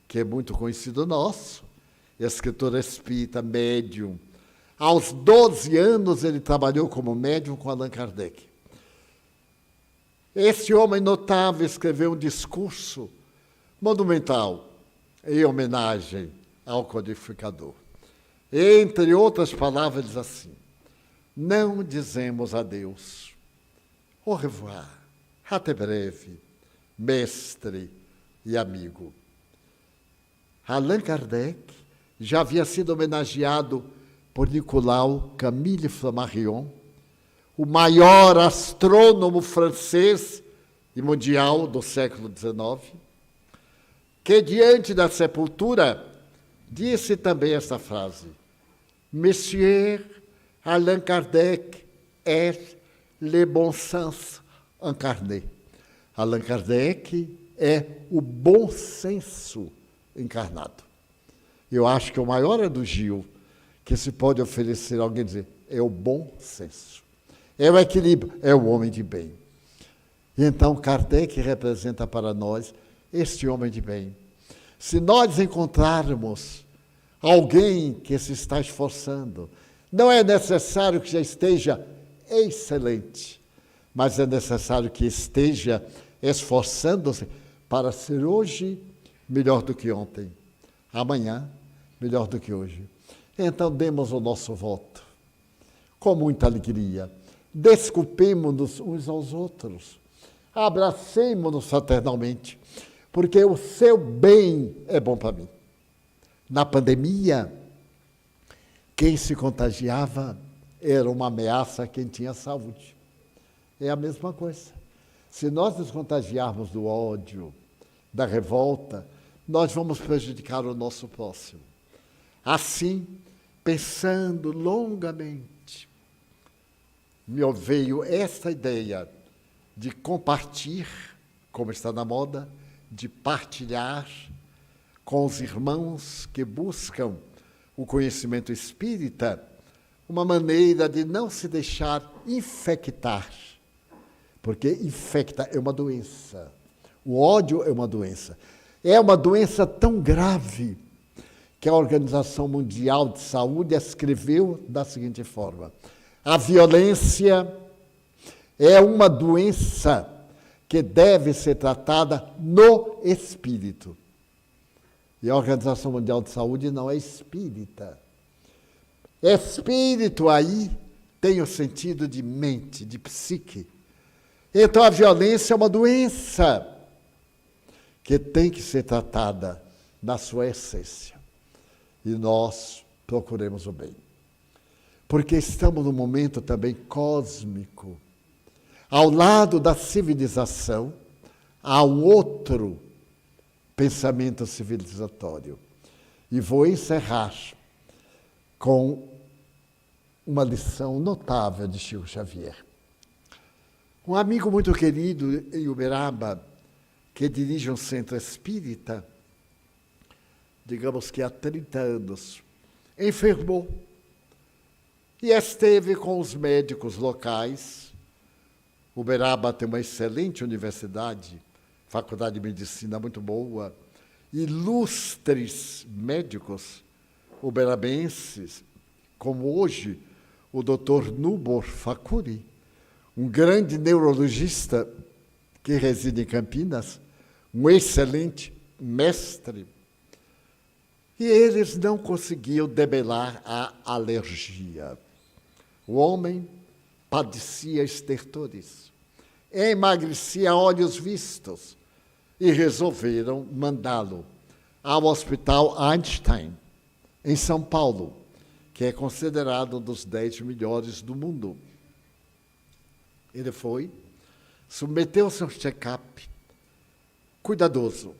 que é muito conhecido nosso, escritor espírita, médium. Aos 12 anos ele trabalhou como médium com Allan Kardec. Esse homem notável escreveu um discurso monumental em homenagem ao codificador. Entre outras palavras, diz assim: não dizemos adeus. Au revoir, até breve, mestre e amigo. Allan Kardec já havia sido homenageado por Nicolau Camille Flammarion, o maior astrônomo francês e mundial do século XIX, que diante da sepultura disse também esta frase: Monsieur Allan Kardec est le bon sens incarné. Allan Kardec é o bom senso encarnado. Eu acho que o maior elogio que se pode oferecer a alguém dizer é o bom senso. É o equilíbrio, é o homem de bem. E então Kardec representa para nós este homem de bem. Se nós encontrarmos alguém que se está esforçando, não é necessário que já esteja excelente, mas é necessário que esteja esforçando-se para ser hoje melhor do que ontem, amanhã melhor do que hoje. Então demos o nosso voto com muita alegria. Desculpemos-nos uns aos outros. Abracemo-nos fraternalmente, porque o seu bem é bom para mim. Na pandemia, quem se contagiava era uma ameaça a quem tinha saúde. É a mesma coisa. Se nós nos contagiarmos do ódio, da revolta, nós vamos prejudicar o nosso próximo. Assim, pensando longamente, me veio esta ideia de compartilhar, como está na moda, de partilhar com os irmãos que buscam o conhecimento espírita, uma maneira de não se deixar infectar, porque infecta é uma doença. O ódio é uma doença. É uma doença tão grave que a Organização Mundial de Saúde escreveu da seguinte forma: a violência é uma doença que deve ser tratada no espírito. E a Organização Mundial de Saúde não é espírita. Espírito aí tem o sentido de mente, de psique. Então a violência é uma doença que tem que ser tratada na sua essência. E nós procuremos o bem. Porque estamos num momento também cósmico. Ao lado da civilização, há um outro pensamento civilizatório. E vou encerrar com uma lição notável de Chico Xavier. Um amigo muito querido em Uberaba, que dirige um centro espírita, digamos que há 30 anos, enfermou e esteve com os médicos locais. Uberaba tem uma excelente universidade, faculdade de medicina muito boa, ilustres médicos uberabenses, como hoje o Dr. Nubor Facuri, um grande neurologista que reside em Campinas, um excelente mestre. E eles não conseguiam debelar a alergia. O homem padecia estertores, emagrecia a olhos vistos, e resolveram mandá-lo ao Hospital Einstein, em São Paulo, que é considerado um dos 10 melhores do mundo. Ele foi, submeteu-se a um check-up cuidadoso,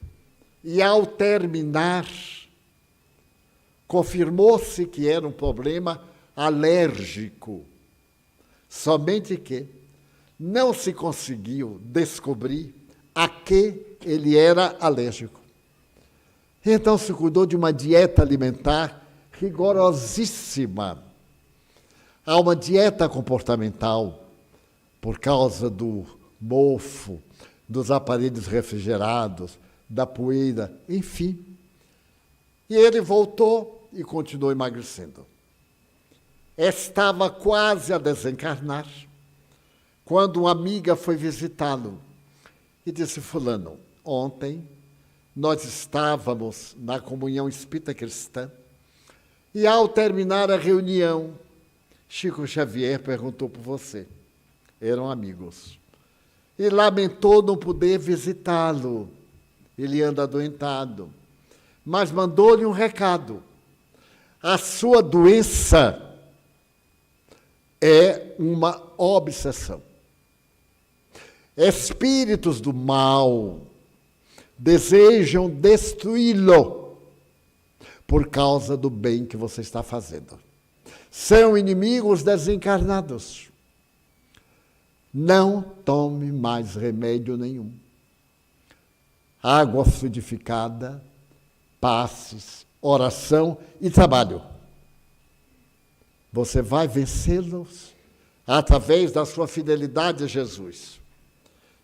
e ao terminar, confirmou-se que era um problema alérgico, somente que não se conseguiu descobrir a que ele era alérgico. Então se cuidou de uma dieta alimentar rigorosíssima. Há uma dieta comportamental, por causa do mofo, dos aparelhos refrigerados, da poeira, enfim. E ele voltou e continuou emagrecendo. Estava quase a desencarnar, quando uma amiga foi visitá-lo e disse: fulano, ontem nós estávamos na comunhão espírita cristã e ao terminar a reunião, Chico Xavier perguntou por você. Eram amigos. E lamentou não poder visitá-lo. Ele anda adoentado. Mas mandou-lhe um recado. A sua doença é uma obsessão. Espíritos do mal desejam destruí-lo por causa do bem que você está fazendo. São inimigos desencarnados. Não tome mais remédio nenhum. Água fluidificada, passes, oração e trabalho. Você vai vencê-los através da sua fidelidade a Jesus.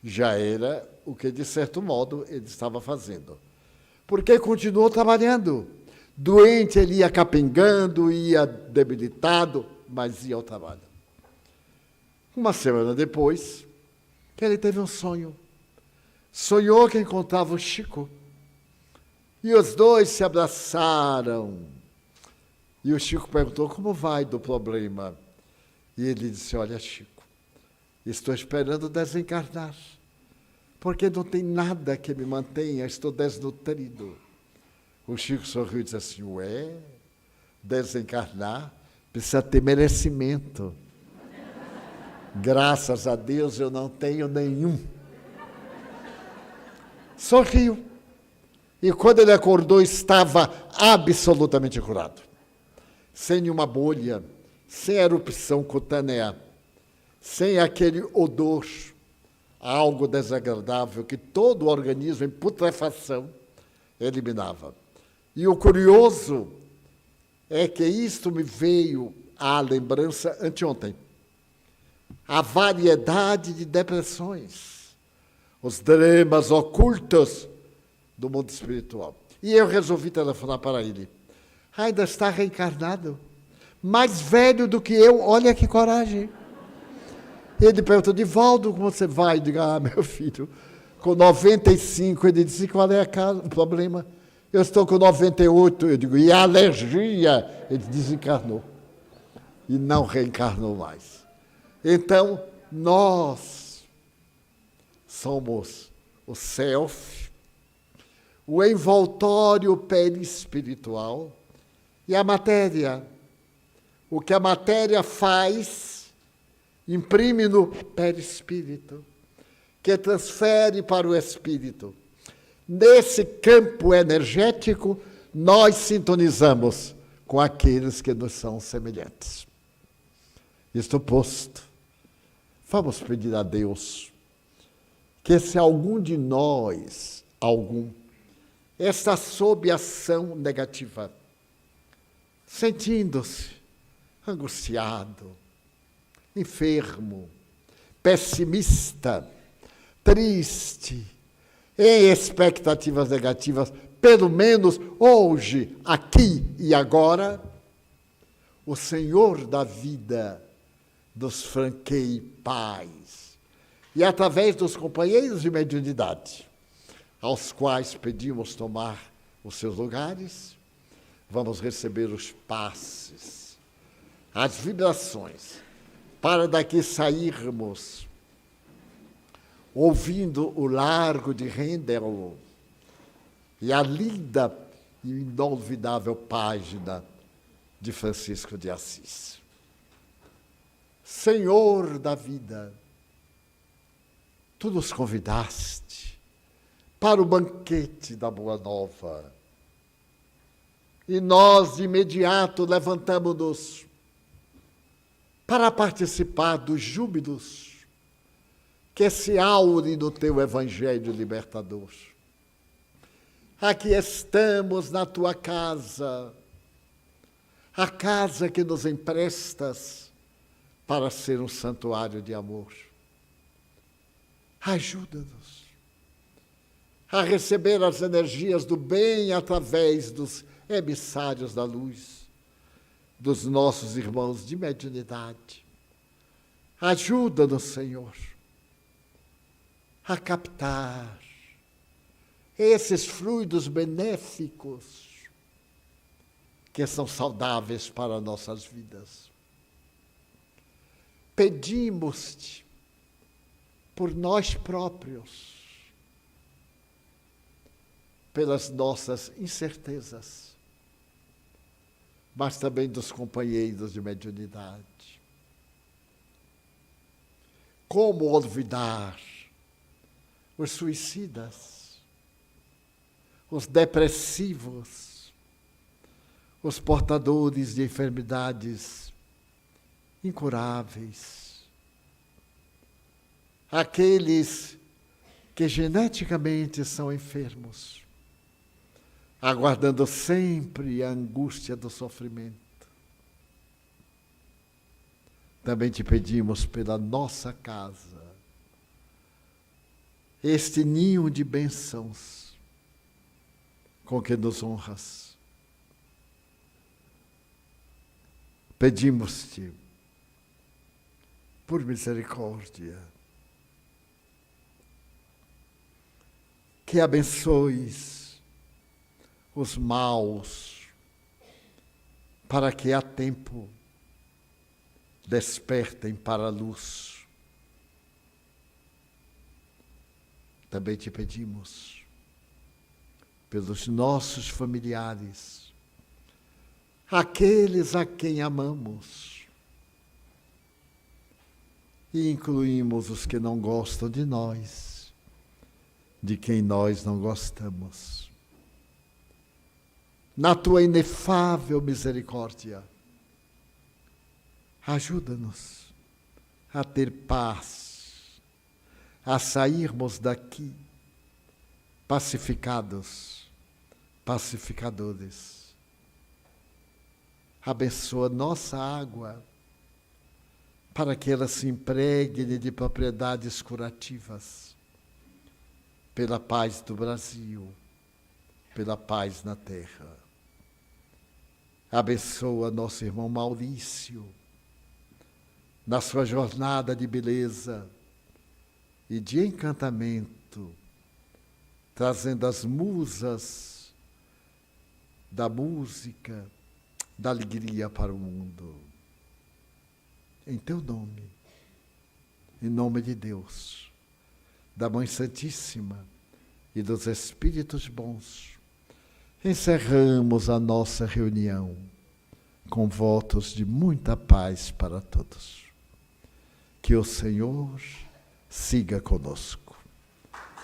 Já era o que, de certo modo, ele estava fazendo. Porque continuou trabalhando. Doente, ele ia capengando, ia debilitado, mas ia ao trabalho. Uma semana depois, ele teve um sonho. Sonhou que encontrava o Chico. E os dois se abraçaram. E o Chico perguntou: como vai do problema? E ele disse: olha, Chico, estou esperando desencarnar. porque não tem nada que me mantenha, estou desnutrido. O Chico sorriu e disse assim, ué, desencarnar precisa ter merecimento. Graças a Deus eu não tenho nenhum. Sorriu. E quando ele acordou, estava absolutamente curado. Sem nenhuma bolha, sem erupção cutânea, sem aquele odor, algo desagradável que todo o organismo em putrefação eliminava. E o curioso é que isto me veio à lembrança anteontem. A variedade de depressões, os dramas ocultos do mundo espiritual. E eu resolvi telefonar para ele. Ainda está reencarnado, mais velho do que eu, olha que coragem. Ele perguntou, Divaldo, como você vai? Eu digo, meu filho, com 95. Ele disse, qual é o problema? Eu estou com 98. Eu digo, e a alergia? Ele desencarnou. E não reencarnou mais. Então, nós somos o self, o envoltório perispiritual e a matéria. O que a matéria faz, imprime no perispírito, que transfere para o espírito. Nesse campo energético, nós sintonizamos com aqueles que nos são semelhantes. Isto posto, vamos pedir a Deus que se algum de nós, está sob ação negativa, sentindo-se angustiado, enfermo, pessimista, triste, em expectativas negativas, pelo menos hoje, aqui e agora, o Senhor da vida nos franqueie paz. E através dos companheiros de mediunidade, aos quais pedimos tomar os seus lugares, vamos receber os passes, as vibrações, para daqui sairmos ouvindo o Largo de Rendel e a linda e inolvidável página de Francisco de Assis. Senhor da vida, tu nos convidaste para o banquete da Boa Nova e nós de imediato levantamo-nos para participar dos júbilos que se aure no teu Evangelho libertador. Aqui estamos na tua casa, a casa que nos emprestas para ser um santuário de amor. Ajuda-nos a receber as energias do bem através dos emissários da luz, dos nossos irmãos de mediunidade. Ajuda-nos, Senhor, a captar esses fluidos benéficos que são saudáveis para nossas vidas. Pedimos-te por nós próprios, pelas nossas incertezas, mas também dos companheiros de mediunidade. Como olvidar os suicidas, os depressivos, os portadores de enfermidades incuráveis, aqueles que geneticamente são enfermos, aguardando sempre a angústia do sofrimento. Também te pedimos pela nossa casa, este ninho de bênçãos com que nos honras. Pedimos-te, por misericórdia, que abençoes os maus, para que a tempo despertem para a luz. também te pedimos pelos nossos familiares, aqueles a quem amamos, e incluímos os que não gostam de nós, de quem nós não gostamos. Na tua inefável misericórdia, ajuda-nos a ter paz, a sairmos daqui pacificados, pacificadores. Abençoa nossa água, para que ela se impregne de propriedades curativas, pela paz do Brasil, pela paz na terra. Abençoa nosso irmão Maurício, na sua jornada de beleza e de encantamento, trazendo as musas da música, da alegria para o mundo. Em teu nome, em nome de Deus, da Mãe Santíssima e dos Espíritos bons, encerramos a nossa reunião com votos de muita paz para todos. Que o Senhor siga conosco.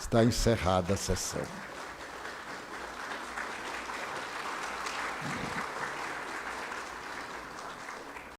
Está encerrada a sessão.